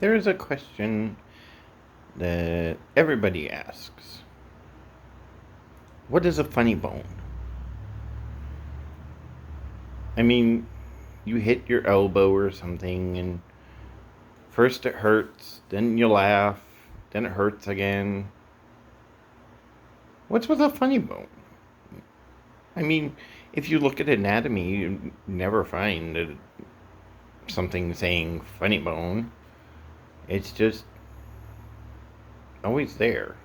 There is a question that everybody asks. What is a funny bone? I mean, you hit your elbow or something, and first it hurts, then you laugh, then it hurts again. What's with a funny bone? I mean, if you look at anatomy, you never find something saying funny bone. It's just always there.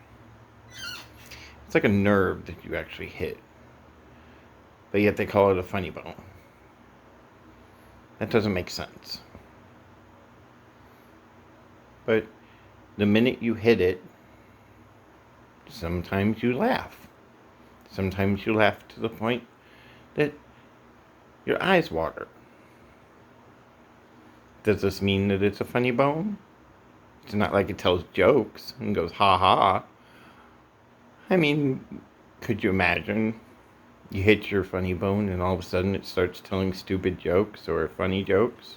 It's like a nerve that you actually hit, but yet they call it a funny bone. That doesn't make sense. But the minute you hit it, sometimes you laugh. Sometimes you laugh to the point that your eyes water. Does this mean that it's a funny bone? It's not like it tells jokes and goes ha ha. I mean, could you imagine you hit your funny bone and all of a sudden it starts telling stupid jokes or funny jokes?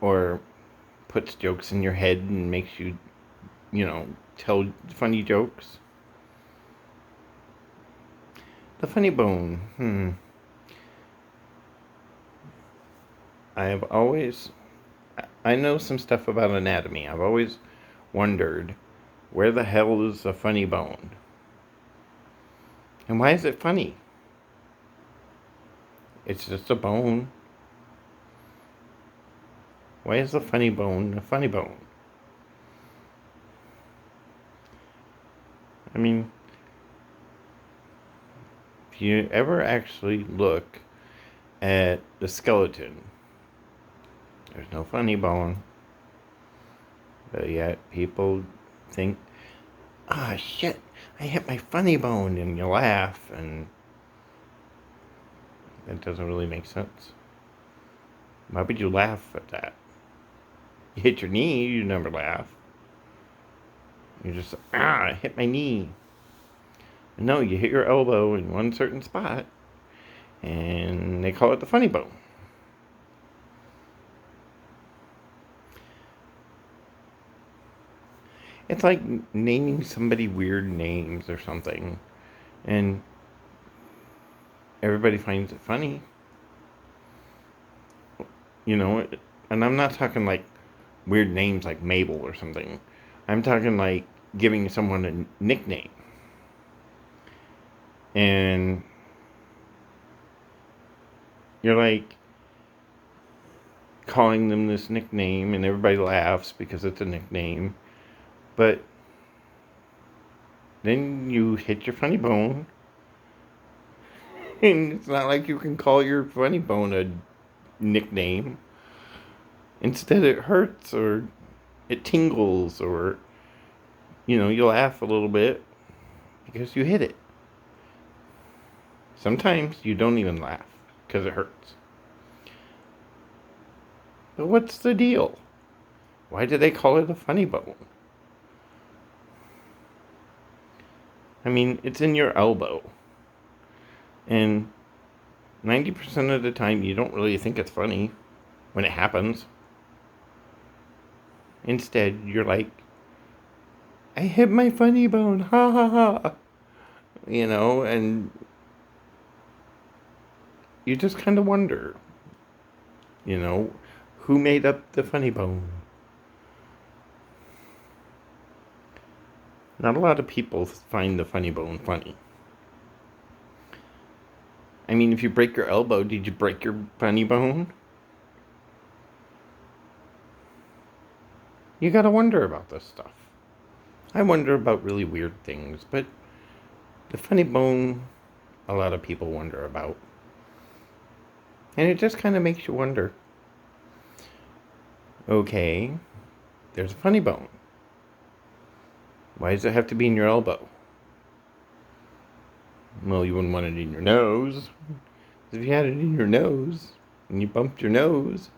Or puts jokes in your head and makes you, tell funny jokes? The funny bone, I have always, I know some stuff about anatomy. I've always wondered, where the hell is the funny bone? And why is it funny? It's just a bone. Why is the funny bone a funny bone? I mean, if you ever actually look at the skeleton, there's no funny bone. But yet people think, ah, shit, I hit my funny bone, and you laugh, and that doesn't really make sense. Why would you laugh at that? You hit your knee, you never laugh. You just, I hit my knee. No, you hit your elbow in one certain spot, and they call it the funny bone. It's like naming somebody weird names or something, and everybody finds it funny. You know, and I'm not talking like weird names like Mabel or something. I'm talking like giving someone a nickname. And you're like calling them this nickname, and everybody laughs because it's a nickname. But then you hit your funny bone, and it's not like you can call your funny bone a nickname. Instead, it hurts, or it tingles, or, you laugh a little bit because you hit it. Sometimes you don't even laugh because it hurts. But what's the deal? Why do they call it a funny bone? I mean, it's in your elbow. And 90% of the time, you don't really think it's funny when it happens. Instead, you're like, I hit my funny bone, ha ha ha. And you just kind of wonder, you know, who made up the funny bone? Not a lot of people find the funny bone funny. I mean, if you break your elbow, did you break your funny bone? You gotta wonder about this stuff. I wonder about really weird things, but the funny bone, a lot of people wonder about. And it just kind of makes you wonder. Okay, there's a funny bone. Why does it have to be in your elbow? Well, you wouldn't want it in your nose. If you had it in your nose and you bumped your nose,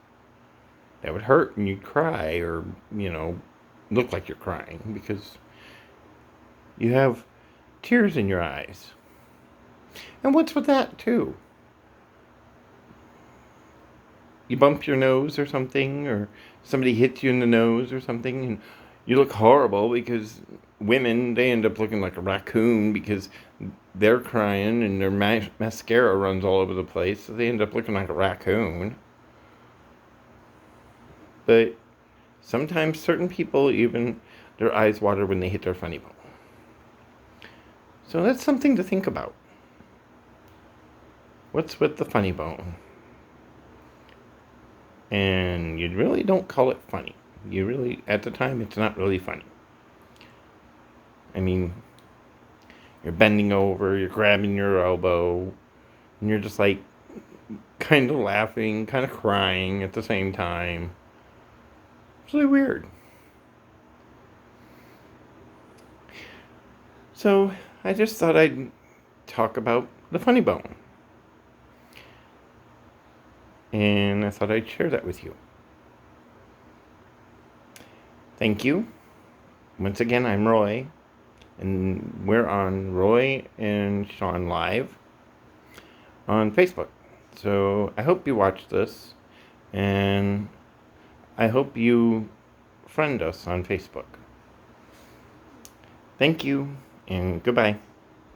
that would hurt and you'd cry, or, look like you're crying because you have tears in your eyes. And what's with that, too? you bump your nose or something, or somebody hits you in the nose or something, and you look horrible because women, they end up looking like a raccoon because they're crying and their mascara runs all over the place, so they end up looking like a raccoon. But sometimes certain people, even their eyes water when they hit their funny bone. So that's something to think about. What's with the funny bone? And you really don't call it funny. You really, at the time, it's not really funny. I mean, you're bending over, you're grabbing your elbow, and you're just like kind of laughing, kind of crying at the same time. It's really weird. So I just thought I'd talk about the funny bone. And I thought I'd share that with you. Thank you. Once again, I'm Roy, and we're on Roy and Sean Live on Facebook. So I hope you watch this, and I hope you friend us on Facebook. Thank you, and goodbye.